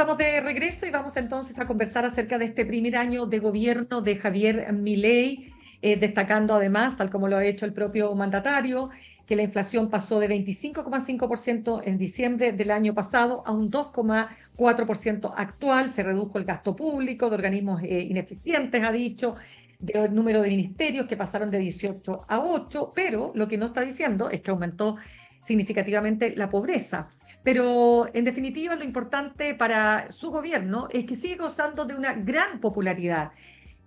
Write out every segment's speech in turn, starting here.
Estamos de regreso y vamos entonces a conversar acerca de este primer año de gobierno de Javier Milei, destacando además, tal como lo ha hecho el propio mandatario, que la inflación pasó de 25,5% en diciembre del año pasado a un 2,4% actual. Se redujo el gasto público de organismos ineficientes, ha dicho, del número de ministerios que pasaron de 18 a 8, pero lo que no está diciendo es que aumentó significativamente la pobreza. Pero en definitiva, lo importante para su gobierno es que sigue gozando de una gran popularidad.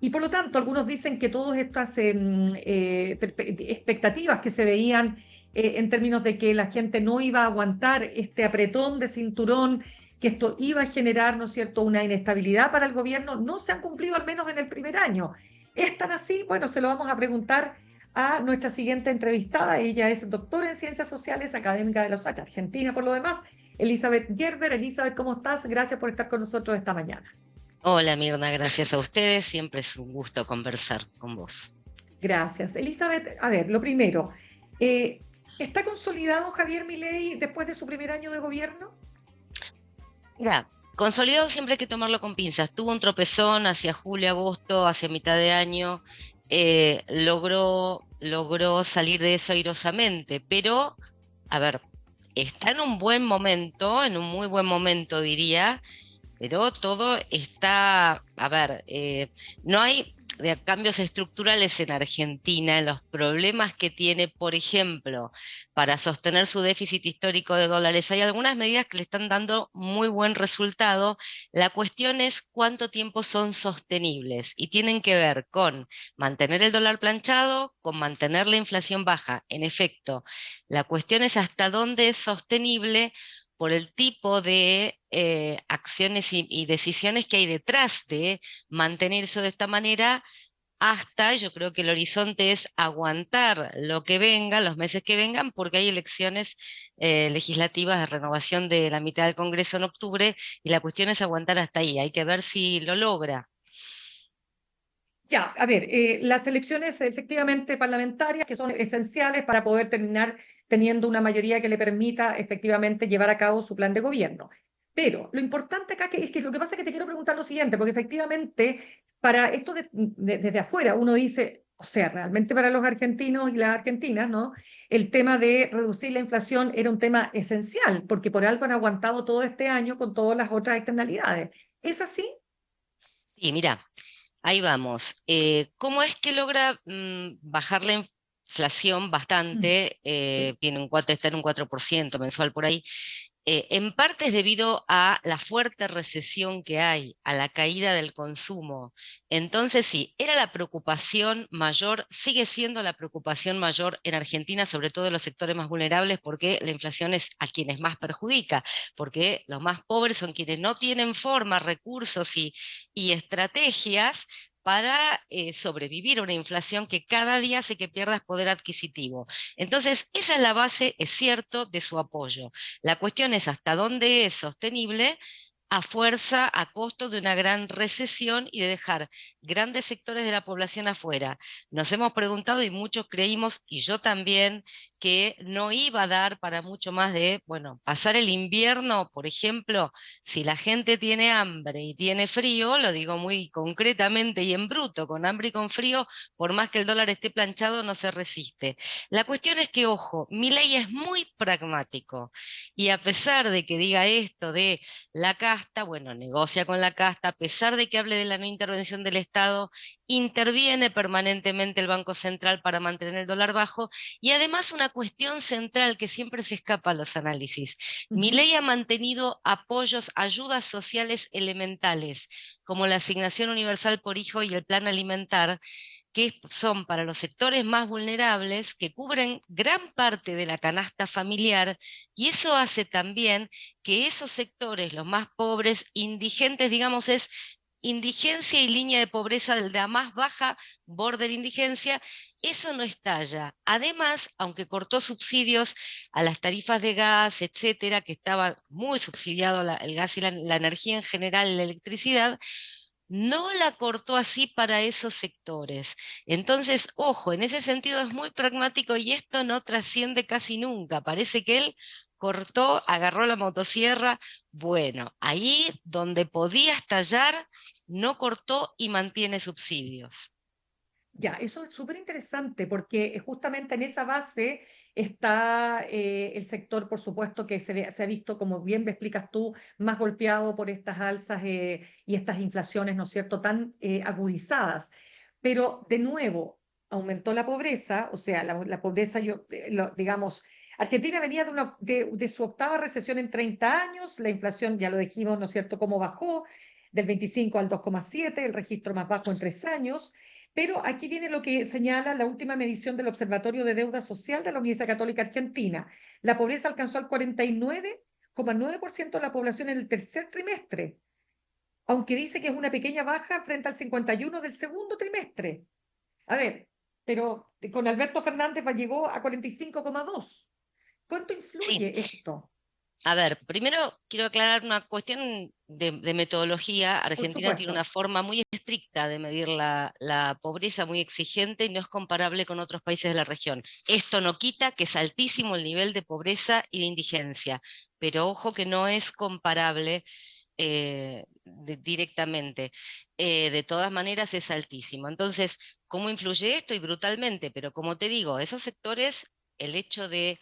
Y por lo tanto, algunos dicen que todas estas expectativas que se veían en términos de que la gente no iba a aguantar este apretón de cinturón, que esto iba a generar, ¿no es cierto?, una inestabilidad para el gobierno, no se han cumplido al menos en el primer año. ¿Es tan así? Bueno, se lo vamos a preguntar a nuestra siguiente entrevistada. Ella es doctora en Ciencias Sociales, académica de la USACH Argentina, por lo demás. Elizabeth Gerber. Elizabeth, ¿cómo estás? Gracias por estar con nosotros esta mañana. Hola Mirna, gracias a ustedes. Siempre es un gusto conversar con vos. Gracias. Elizabeth, a ver, lo primero, eh, ¿está consolidado Javier Milei después de su primer año de gobierno? Mira, consolidado siempre hay que tomarlo con pinzas. Tuvo un tropezón hacia julio, agosto, hacia mitad de año. Logró salir de eso airosamente, pero, a ver, está en un buen momento, en un muy buen momento diría, pero todo está, a ver, no hay cambios estructurales en Argentina, en los problemas que tiene, por ejemplo, para sostener su déficit histórico de dólares. Hay algunas medidas que le están dando muy buen resultado. La cuestión es cuánto tiempo son sostenibles y tienen que ver con mantener el dólar planchado, con mantener la inflación baja. En efecto, la cuestión es hasta dónde es sostenible por el tipo de acciones y decisiones que hay detrás de mantenerse de esta manera, hasta yo creo que el horizonte es aguantar lo que venga, los meses que vengan, porque hay elecciones legislativas de renovación de la mitad del Congreso en octubre, y la cuestión es aguantar hasta ahí. Hay que ver si lo logra. Ya, a ver, las elecciones efectivamente parlamentarias que son esenciales para poder terminar teniendo una mayoría que le permita efectivamente llevar a cabo su plan de gobierno. Pero lo importante acá es que lo que pasa es que te quiero preguntar lo siguiente, porque efectivamente para esto desde afuera uno dice, o sea, realmente para los argentinos y las argentinas, ¿no? El tema de reducir la inflación era un tema esencial, porque por algo han aguantado todo este año con todas las otras externalidades. ¿Es así? Y mira, ahí vamos. ¿Cómo es que logra bajar la inflación Mm, bastante? sí. Tiene un 4, está en un 4% mensual por ahí. En parte es debido a la fuerte recesión que hay, a la caída del consumo. Entonces, sí, era la preocupación mayor, sigue siendo la preocupación mayor en Argentina, sobre todo en los sectores más vulnerables, porque la inflación es a quienes más perjudica, porque los más pobres son quienes no tienen forma, recursos y estrategias para sobrevivir a una inflación que cada día hace que pierdas poder adquisitivo. Entonces, esa es la base, es cierto, de su apoyo. La cuestión es hasta dónde es sostenible a fuerza, a costo de una gran recesión y de dejar grandes sectores de la población afuera. Nos hemos preguntado y muchos creímos, y yo también, que no iba a dar para mucho más de, bueno, pasar el invierno, por ejemplo, si la gente tiene hambre y tiene frío, lo digo muy concretamente y en bruto, con hambre y con frío, por más que el dólar esté planchado, no se resiste. La cuestión es que, ojo, Milei es muy pragmático. Y a pesar de que diga esto de la casta, bueno, negocia con la casta, a pesar de que hable de la no intervención del Estado, interviene permanentemente el Banco Central para mantener el dólar bajo, y además una cuestión central que siempre se escapa a los análisis. Ujú. Milei ha mantenido apoyos, ayudas sociales elementales, como la asignación universal por hijo y el plan alimentar, que son para los sectores más vulnerables, que cubren gran parte de la canasta familiar, y eso hace también que esos sectores, los más pobres, indigentes, digamos, es indigencia y línea de pobreza de la más baja, border indigencia, eso no estalla. Además, aunque cortó subsidios a las tarifas de gas, etcétera, que estaba muy subsidiado el gas y la energía en general, la electricidad, no la cortó así para esos sectores. Entonces, ojo, en ese sentido es muy pragmático y esto no trasciende casi nunca. Parece que él cortó, agarró la motosierra. Bueno, ahí donde podía estallar, no cortó y mantiene subsidios. Ya, eso es súper interesante porque justamente en esa base está el sector, por supuesto, que se ha visto, como bien me explicas tú, más golpeado por estas alzas y estas inflaciones, ¿no es cierto?, tan agudizadas. Pero, de nuevo, aumentó la pobreza, o sea, la pobreza, digamos, Argentina venía de su octava recesión en 30 años, la inflación, ya lo dijimos, ¿no es cierto?, cómo bajó del 25 al 2,7, el registro más bajo en 3 años. Pero aquí viene lo que señala la última medición del Observatorio de Deuda Social de la Universidad Católica Argentina. La pobreza alcanzó al 49,9% de la población en el tercer trimestre, aunque dice que es una pequeña baja frente al 51% del segundo trimestre. A ver, pero con Alberto Fernández llegó a 45,2%. ¿Cuánto Sí. influye esto? A ver, primero quiero aclarar una cuestión de metodología. Por Argentina tiene una supuesto. forma muy estricta de medir la pobreza, muy exigente y no es comparable con otros países de la región. Esto no quita que es altísimo el nivel de pobreza y de indigencia, pero ojo que no es comparable directamente. De todas maneras es altísimo. Entonces, ¿cómo influye esto? Y brutalmente, pero como te digo, esos sectores, el hecho de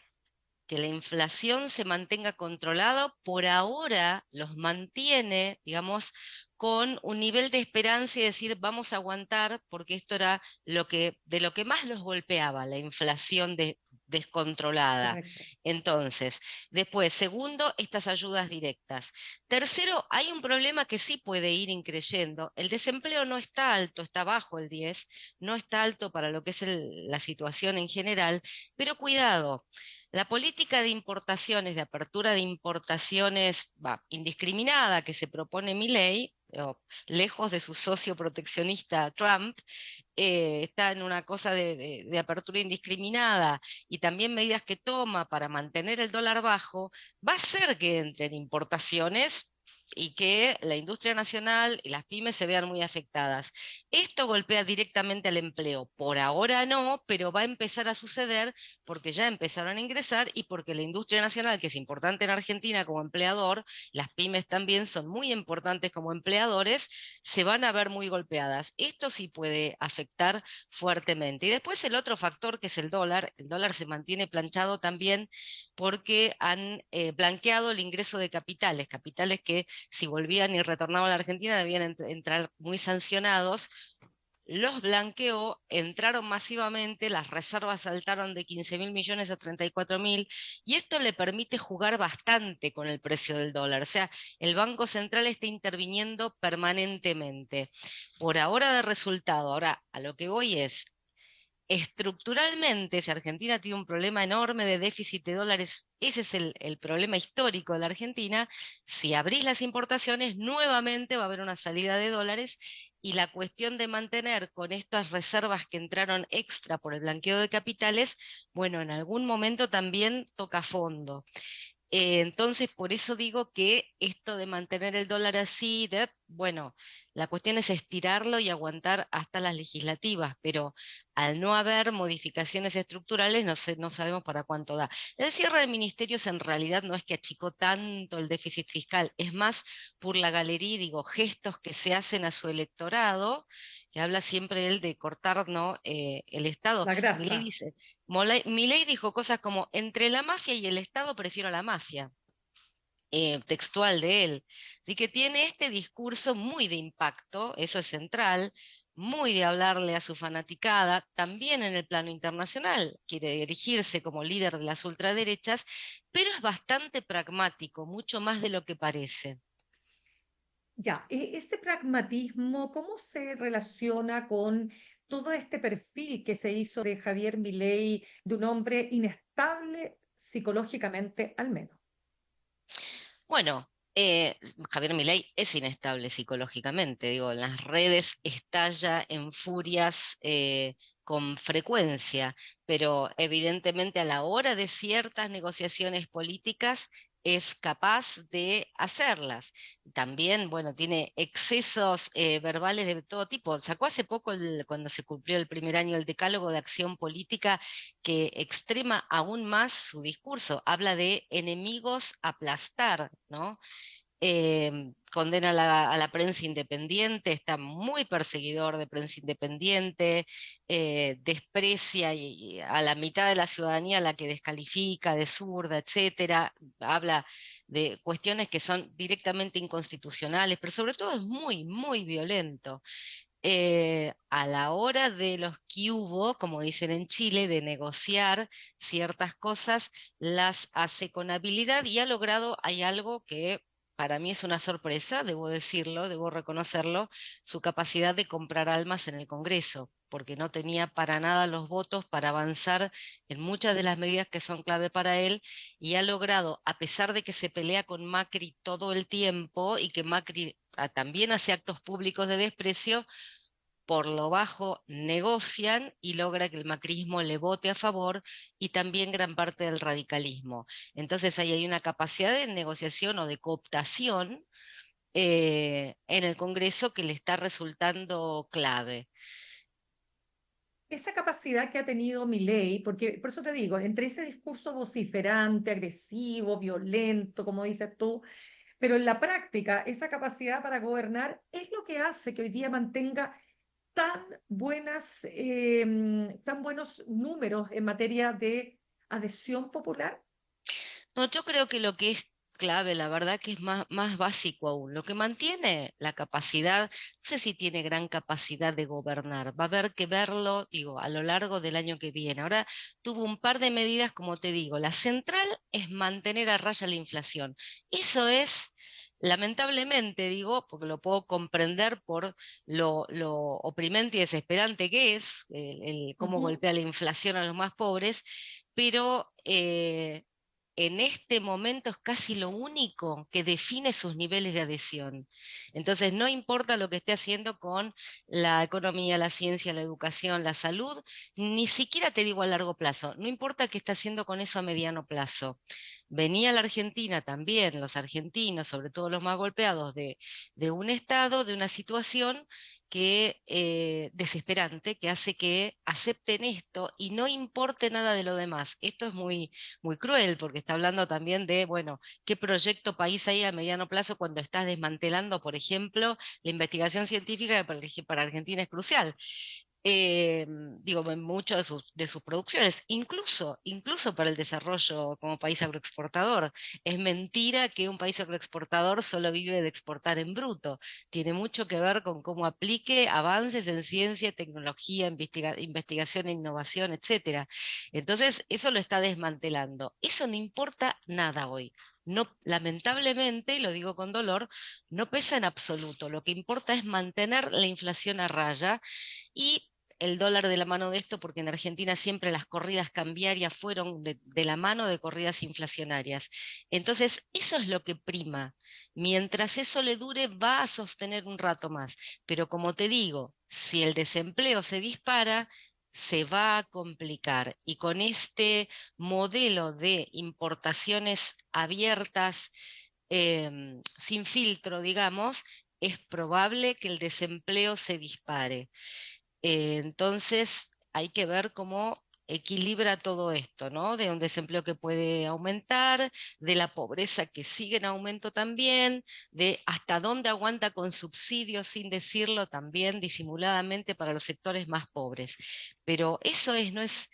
que la inflación se mantenga controlado, por ahora los mantiene, digamos, con un nivel de esperanza y decir, vamos a aguantar, porque esto era de lo que más los golpeaba, la inflación descontrolada. Correcto. Entonces, después, segundo, estas ayudas directas. Tercero, hay un problema que sí puede ir increyendo. El desempleo no está alto, está bajo el 10, no está alto para lo que es la situación en general, pero cuidado. La política de importaciones, de apertura de importaciones indiscriminada que se propone Milei, lejos de su socio proteccionista Trump, está en una cosa de apertura indiscriminada y también medidas que toma para mantener el dólar bajo, va a hacer que entren importaciones y que la industria nacional y las pymes se vean muy afectadas. Esto golpea directamente al empleo. Por ahora no, pero va a empezar a suceder porque ya empezaron a ingresar y porque la industria nacional, que es importante en Argentina como empleador, las pymes también son muy importantes como empleadores, se van a ver muy golpeadas. Esto sí puede afectar fuertemente. Y después el otro factor que es el dólar se mantiene planchado también porque han blanqueado el ingreso de capitales, capitales que si volvían y retornaban a la Argentina debían entrar muy sancionados. Los blanqueó, entraron masivamente, las reservas saltaron de 15.000 millones a 34.000 y esto le permite jugar bastante con el precio del dólar. O sea, el Banco Central está interviniendo permanentemente. Por ahora de resultado, ahora a lo que voy es, estructuralmente, si Argentina tiene un problema enorme de déficit de dólares, ese es el problema histórico de la Argentina. Si abrís las importaciones, nuevamente va a haber una salida de dólares y la cuestión de mantener con estas reservas que entraron extra por el blanqueo de capitales, bueno, en algún momento también toca fondo. Entonces, por eso digo que esto de mantener el dólar así, bueno, la cuestión es estirarlo y aguantar hasta las legislativas, pero al no haber modificaciones estructurales, no sabemos para cuánto da. El cierre de ministerios en realidad no es que achicó tanto el déficit fiscal, es más por la galería, digo, gestos que se hacen a su electorado, que habla siempre él de cortar, ¿no? El Estado. La Milei grasa. dice, Milei dijo cosas como, entre la mafia y el Estado prefiero a la mafia, textual de él. Así que tiene este discurso muy de impacto, eso es central, muy de hablarle a su fanaticada, también en el plano internacional, quiere erigirse como líder de las ultraderechas, pero es bastante pragmático, mucho más de lo que parece. Ya, ese pragmatismo, ¿cómo se relaciona con todo este perfil que se hizo de Javier Milei, de un hombre inestable psicológicamente al menos? Bueno, Javier Milei es inestable psicológicamente, digo, en las redes estalla en furias con frecuencia, pero evidentemente a la hora de ciertas negociaciones políticas es capaz de hacerlas. También, bueno, tiene excesos verbales de todo tipo. Sacó hace poco, cuando se cumplió el primer año, el Decálogo de Acción Política, que extrema aún más su discurso. Habla de enemigos aplastar, ¿no? Condena a la prensa independiente, está muy perseguidor de prensa independiente, desprecia a la mitad de la ciudadanía a la que descalifica de zurda, etcétera. Habla de cuestiones que son directamente inconstitucionales, pero sobre todo es muy, muy violento. A la hora de los que hubo, como dicen en Chile, de negociar ciertas cosas, las hace con habilidad y ha logrado, hay algo que para mí es una sorpresa, debo decirlo, debo reconocerlo, su capacidad de comprar almas en el Congreso, porque no tenía para nada los votos para avanzar en muchas de las medidas que son clave para él, y ha logrado, a pesar de que se pelea con Macri todo el tiempo y que Macri también hace actos públicos de desprecio, por lo bajo negocian y logra que el macrismo le vote a favor, y también gran parte del radicalismo. Entonces ahí hay una capacidad de negociación o de cooptación en el Congreso que le está resultando clave. Esa capacidad que ha tenido Milei, porque por eso te digo, entre ese discurso vociferante, agresivo, violento, como dices tú, pero en la práctica, esa capacidad para gobernar es lo que hace que hoy día mantenga tan buenos números en materia de adhesión popular. No, yo creo que lo que es clave, la verdad que es más básico aún. Lo que mantiene la capacidad, no sé si tiene gran capacidad de gobernar, va a haber que verlo, digo, a lo largo del año que viene. Ahora tuvo un par de medidas, como te digo, la central es mantener a raya la inflación. Eso es... Lamentablemente, digo, porque lo puedo comprender por lo oprimente y desesperante que es, cómo Ujú. golpea la inflación a los más pobres, pero en este momento es casi lo único que define sus niveles de adhesión. Entonces, no importa lo que esté haciendo con la economía, la ciencia, la educación, la salud, ni siquiera te digo a largo plazo, no importa qué está haciendo con eso a mediano plazo. Venía a la Argentina también, los argentinos, sobre todo los más golpeados, de un estado, de una situación que desesperante, que hace que acepten esto y no importe nada de lo demás. Esto es muy cruel, porque está hablando también de, bueno, qué proyecto país hay a mediano plazo cuando estás desmantelando, por ejemplo, la investigación científica que para Argentina es crucial. eh, Digo, en muchas de sus producciones, incluso para el desarrollo como país agroexportador. Es mentira que un país agroexportador solo vive de exportar en bruto. Tiene mucho que ver con cómo aplique avances en ciencia, tecnología, investigación e innovación, etcétera. Entonces, eso lo está desmantelando. Eso no importa nada hoy. No, lamentablemente, y lo digo con dolor, no pesa en absoluto. Lo que importa es mantener la inflación a raya y el dólar de la mano de esto, porque en Argentina siempre las corridas cambiarias fueron de la mano de corridas inflacionarias. Entonces, eso es lo que prima. Mientras eso le dure, va a sostener un rato más. Pero como te digo, si el desempleo se dispara, se va a complicar. Y con este modelo de importaciones abiertas, sin filtro, digamos, es probable que el desempleo se dispare. Entonces hay que ver cómo equilibra todo esto, ¿no? De un desempleo que puede aumentar, de la pobreza que sigue en aumento también, de hasta dónde aguanta con subsidios sin decirlo también disimuladamente para los sectores más pobres. Pero eso es, no es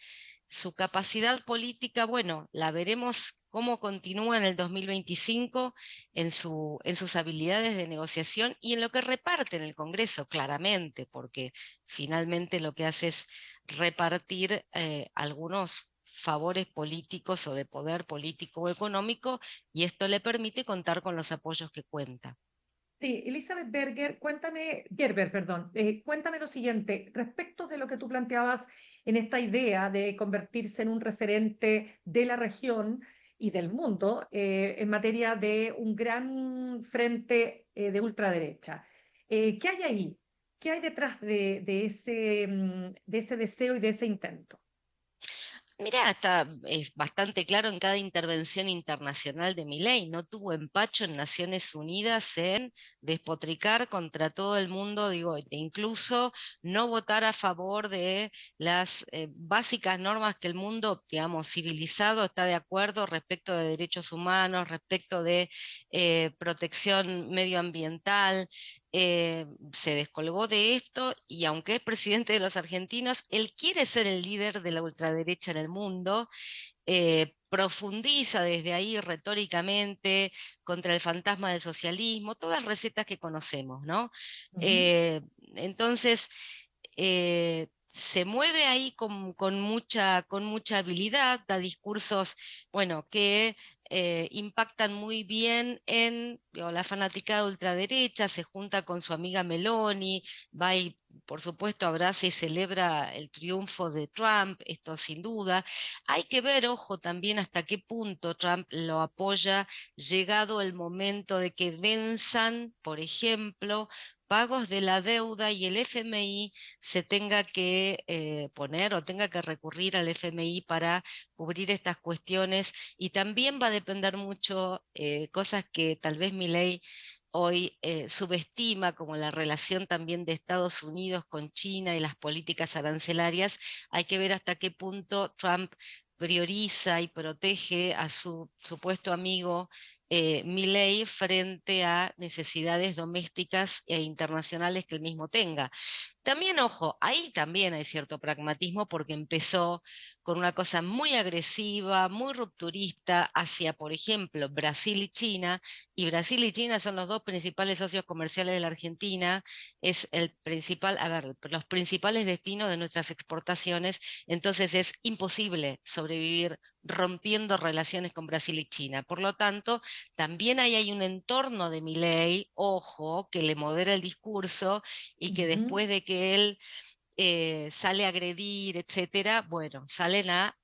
su capacidad política, bueno, la veremos cómo continúa en el 2025 en sus habilidades de negociación y en lo que reparte en el Congreso, claramente, porque finalmente lo que hace es repartir algunos favores políticos o de poder político o económico, y esto le permite contar con los apoyos que cuenta. Sí, Elizabeth Gerber, perdón, cuéntame lo siguiente, respecto de lo que tú planteabas en esta idea de convertirse en un referente de la región y del mundo en materia de un gran frente de ultraderecha. ¿Qué hay ahí? ¿Qué hay detrás de ese deseo y de ese intento? Mirá, está es bastante claro en cada intervención internacional de Milei. No tuvo empacho en Naciones Unidas en despotricar contra todo el mundo, digo, e incluso no votar a favor de las básicas normas que el mundo, digamos, civilizado está de acuerdo respecto de derechos humanos, respecto de protección medioambiental. Se descolgó de esto y aunque es presidente de los argentinos, él quiere ser el líder de la ultraderecha en el mundo, profundiza desde ahí retóricamente contra el fantasma del socialismo, todas recetas que conocemos, ¿no? Ujú, Entonces, se mueve ahí con mucha habilidad, da discursos, bueno, que impactan muy bien en digo, la fanaticada ultraderecha, se junta con su amiga Meloni, va y, por supuesto, abraza y celebra el triunfo de Trump, esto sin duda. Hay que ver, ojo, también hasta qué punto Trump lo apoya, llegado el momento de que venzan, por ejemplo, pagos de la deuda y el FMI se tenga que poner o tenga que recurrir al FMI para cubrir estas cuestiones. Y también va a depender mucho cosas que tal vez Milei hoy subestima, como la relación también de Estados Unidos con China y las políticas arancelarias. Hay que ver hasta qué punto Trump prioriza y protege a su supuesto amigo Milei frente a necesidades domésticas e internacionales que él mismo tenga. También, ojo, ahí también hay cierto pragmatismo porque empezó con una cosa muy agresiva, muy rupturista hacia, por ejemplo, Brasil y Brasil y China son los dos principales socios comerciales de la Argentina, es el principal, a ver, los principales destinos de nuestras exportaciones, entonces es imposible sobrevivir rompiendo relaciones con Brasil y China. Por lo tanto, también ahí hay un entorno de Milei, ojo, que le modera el discurso y que ujú. después de que él sale a agredir, etcétera, bueno, salen a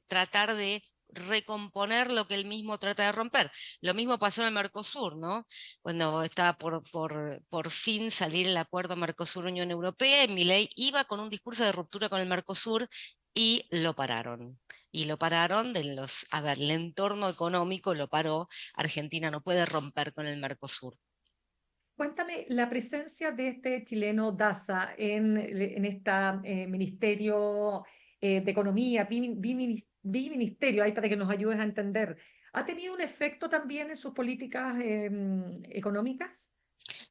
tratar de recomponer lo que él mismo trata de romper. Lo mismo pasó en el Mercosur, ¿no? Cuando estaba por fin salir el acuerdo Mercosur-Unión Europea, y Milei iba con un discurso de ruptura con el Mercosur y lo pararon. Y lo pararon a ver, el entorno económico lo paró. Argentina no puede romper con el Mercosur. Cuéntame la presencia de este chileno Daza en este Ministerio de Economía, biministerio, ahí para que nos ayudes a entender. ¿Ha tenido un efecto también en sus políticas económicas?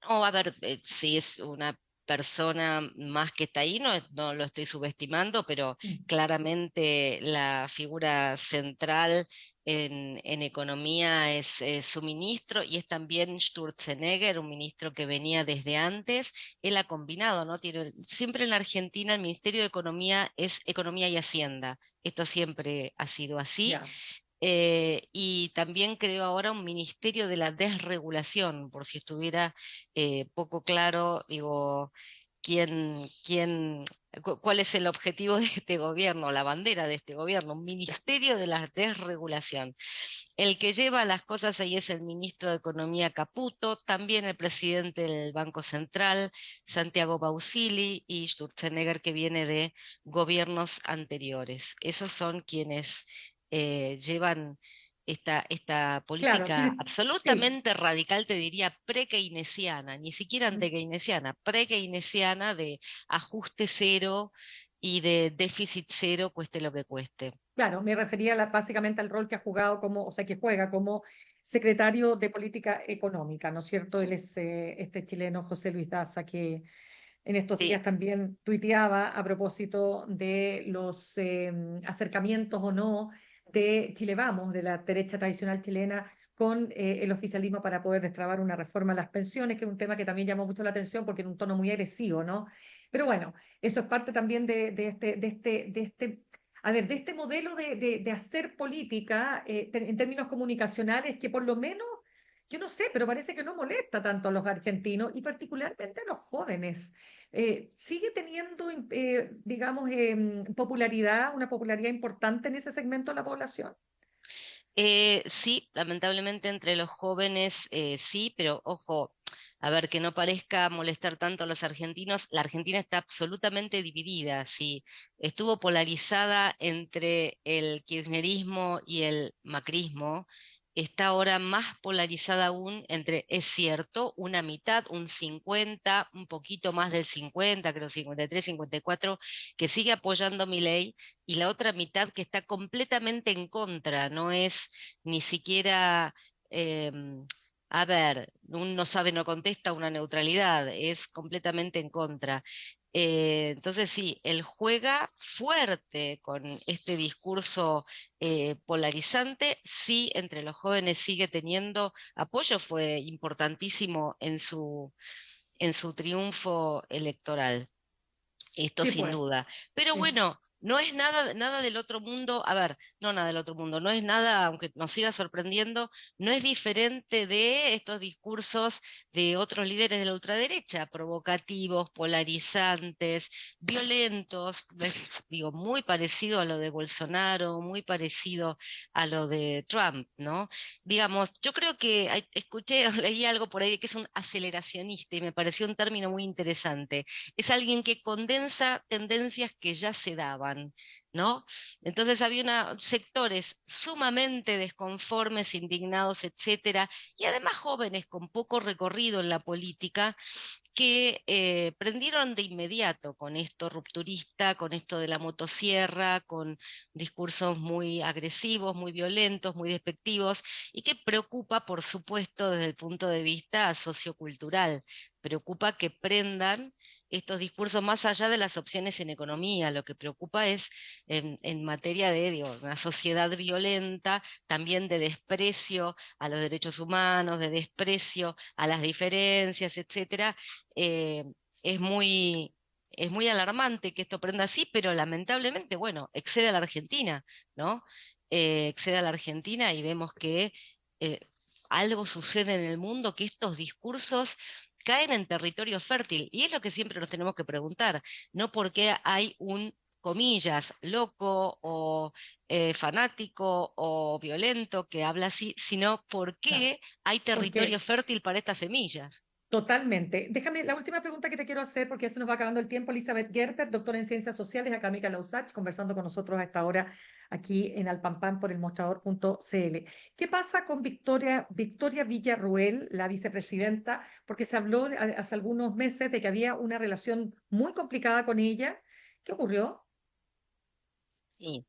No, a ver, si es una persona más que está ahí, no lo estoy subestimando, pero Mm. claramente la figura central en economía es su ministro y es también Sturzenegger, un ministro que venía desde antes. Él ha combinado, ¿no? Siempre en la Argentina el Ministerio de Economía es Economía y Hacienda. Esto siempre ha sido así. Ya. Y también creo ahora un ministerio de la desregulación, por si estuviera poco claro, digo, cuál es el objetivo de este gobierno, la bandera de este gobierno, un ministerio de la desregulación. El que lleva las cosas ahí es el ministro de Economía Caputo, también el presidente del Banco Central, Santiago Bausili, y Sturzenegger, que viene de gobiernos anteriores. Esos son quienes llevan esta Claro, política sí. absolutamente radical, te diría pre-keynesiana, ni siquiera ante-keynesiana, pre-keynesiana de ajuste cero y de déficit cero, cueste lo que cueste. Claro, me refería básicamente al rol que ha jugado como, o sea, que juega como secretario de Política Económica, ¿no es cierto? Él es este chileno José Luis Daza, que en estos Sí, días también tuiteaba a propósito de los acercamientos o no de Chile Vamos, de la derecha tradicional chilena, con el oficialismo para poder destrabar una reforma a las pensiones, que es un tema que también llamó mucho la atención porque en un tono muy agresivo, ¿no? Pero bueno, eso es parte también a ver, de este modelo de hacer política en términos comunicacionales que por lo menos, yo no sé, pero parece que no molesta tanto a los argentinos y particularmente a los jóvenes. ¿Sigue teniendo, digamos, popularidad, una popularidad importante en ese segmento de la población? Sí, lamentablemente entre los jóvenes sí, pero ojo. a ver, que no parezca molestar tanto a los argentinos, la Argentina está absolutamente dividida, sí, estuvo polarizada entre el kirchnerismo y el macrismo, está ahora más polarizada aún entre, es cierto, una mitad, un 50, un poquito más del 50, creo 53, 54, que sigue apoyando Milei, y la otra mitad que está completamente en contra, no es ni siquiera... a ver, un no sabe, no contesta, una neutralidad, es completamente en contra. Entonces sí, él juega fuerte con este discurso polarizante, sí, entre los jóvenes sigue teniendo apoyo, fue importantísimo en su triunfo electoral. Esto Sí, sin pues, duda. Pero es, bueno, no es nada, nada del otro mundo, a ver, no nada del otro mundo, no es nada, aunque nos siga sorprendiendo, no es diferente de estos discursos de otros líderes de la ultraderecha, provocativos, polarizantes, violentos, es, digo, muy parecido a lo de Bolsonaro, muy parecido a lo de Trump, ¿no? Digamos, yo creo que escuché, leí algo por ahí que es un aceleracionista y me pareció un término muy interesante, es alguien que condensa tendencias que ya se daban, ¿no? Entonces había sectores sumamente desconformes, indignados, etcétera, y además jóvenes con poco recorrido en la política que prendieron de inmediato con esto rupturista, con esto de la motosierra, con discursos muy agresivos, muy violentos, muy despectivos, y que preocupa, por supuesto, desde el punto de vista sociocultural. Preocupa que prendan estos discursos más allá de las opciones en economía. Lo que preocupa es en materia de, digo, una sociedad violenta, también de desprecio a los derechos humanos, de desprecio a las diferencias, etcétera. eh, es muy, es muy alarmante que esto prenda así, pero lamentablemente, bueno, excede a la Argentina, ¿no? Excede a la Argentina y vemos que eh, algo sucede en el mundo, que estos discursos caen en territorio fértil. Y es lo que siempre nos tenemos que preguntar, no por qué hay un, comillas, loco o fanático o violento que habla así, sino por claro, qué hay territorio porque fértil para estas semillas. totalmente. Déjame la última pregunta que te quiero hacer, porque ya se nos va acabando el tiempo. Elizabeth Gerber, doctora en Ciencias Sociales, académica en la USACH, conversando con nosotros a esta hora aquí en Alpampán por el mostrador.cl. ¿Qué pasa con Victoria Villarruel, la vicepresidenta? Porque se habló hace algunos meses de que había una relación muy complicada con ella. ¿Qué ocurrió? Sí.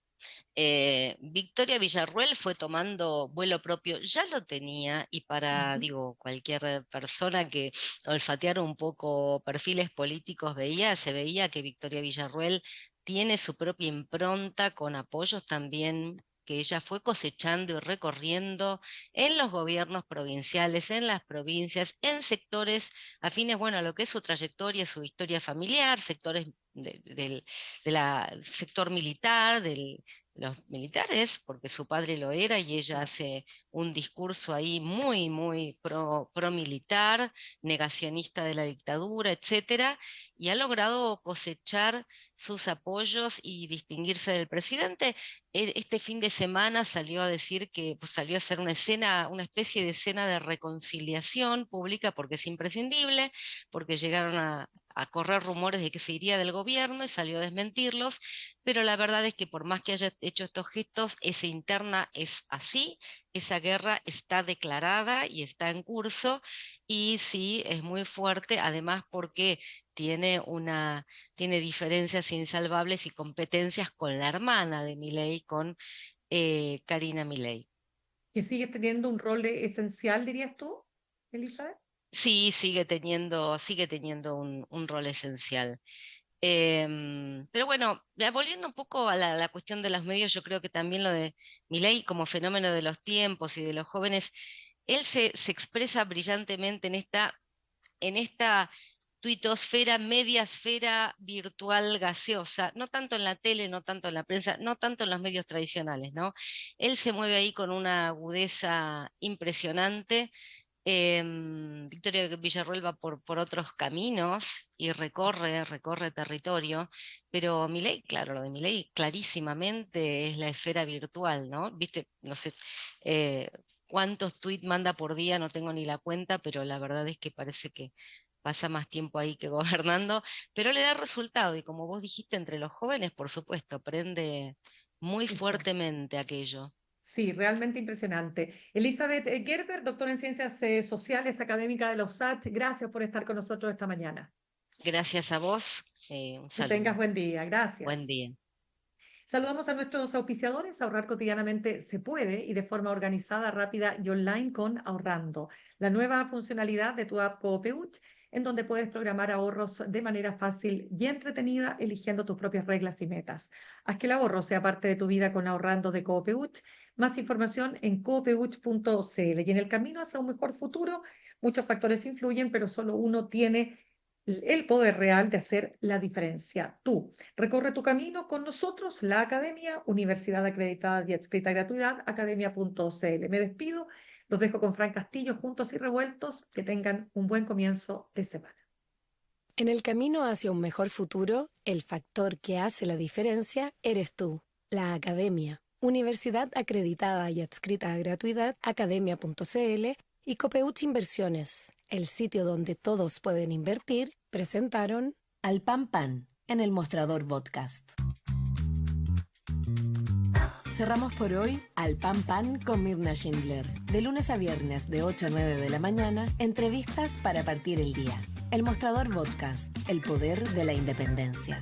Victoria Villarruel fue tomando vuelo propio, ya lo tenía, y para, Ujú. digo, cualquier persona que olfateara un poco perfiles políticos veía, se veía que Victoria Villarruel tiene su propia impronta con apoyos también que ella fue cosechando y recorriendo en los gobiernos provinciales, en las provincias, en sectores afines, bueno, a lo que es su trayectoria, su historia familiar, sectores del sector militar, los militares, porque su padre lo era y ella Claro. hace un discurso ahí muy, muy pro militar, negacionista de la dictadura, etcétera, y ha logrado cosechar sus apoyos y distinguirse del presidente. Este fin de semana salió a decir que pues, salió a hacer una escena, una especie de escena de reconciliación pública porque es imprescindible, porque llegaron a correr rumores de que se iría del gobierno y salió a desmentirlos, pero la verdad es que por más que haya hecho estos gestos, esa interna es así, esa guerra está declarada y está en curso, y sí, es muy fuerte, además porque tiene tiene diferencias insalvables y competencias con la hermana de Milei, con Karina Milei. ¿Que sigue teniendo un rol esencial, dirías tú, Elizabeth? Sí, sigue teniendo un rol esencial. Pero bueno, ya volviendo un poco a la cuestión de los medios, yo creo que también lo de Milei como fenómeno de los tiempos y de los jóvenes, él se expresa brillantemente en esta tuitosfera, mediasfera virtual gaseosa, no tanto en la tele, no tanto en la prensa, no tanto en los medios tradicionales, ¿no? Él se mueve ahí con una agudeza impresionante. Victoria Villarruel va por otros caminos y recorre territorio, pero Milei, claro, lo de Milei clarísimamente es la esfera virtual, ¿no? Viste, no sé, eh, cuántos tweets manda por día, no tengo ni la cuenta, pero la verdad es que parece que pasa más tiempo ahí que gobernando, pero le da resultado y como vos dijiste, entre los jóvenes, por supuesto, prende muy Eso. fuertemente aquello. Sí, realmente impresionante. Elizabeth Gerber, doctora en Ciencias Sociales, académica de la USACH, gracias por estar con nosotros esta mañana. Gracias a vos, un Que tengas saludo, buen día. buen Gracias. día. Saludamos a nuestros auspiciadores. Ahorrar cotidianamente se puede y de forma organizada, rápida y online con Ahorrando, la nueva funcionalidad de tu app Coopeuch, en donde puedes programar ahorros de manera fácil y entretenida, eligiendo tus propias reglas y metas. Haz que el ahorro sea parte de tu vida con Ahorrando de Coopeuch. Más información en coopeuch.cl. Y en el camino hacia un mejor futuro, muchos factores influyen, pero solo uno tiene el poder real de hacer la diferencia. Tú. Recorre tu camino con nosotros, la Academia, Universidad Acreditada y Adscrita a Gratuidad, academia.cl. Me despido, los dejo con Fran Castillo, juntos y revueltos. Que tengan un buen comienzo de semana. En el camino hacia un mejor futuro, el factor que hace la diferencia eres tú, la Academia, Universidad Acreditada y Adscrita a Gratuidad, academia.cl y Copeuch Inversiones, el sitio donde todos pueden invertir, presentaron Al Pan Pan en el Mostrador Podcast. Cerramos por hoy Al Pan Pan con Mirna Schindler. De lunes a viernes de 8 a 9 de la mañana, entrevistas para partir el día. El Mostrador Podcast, el poder de la independencia.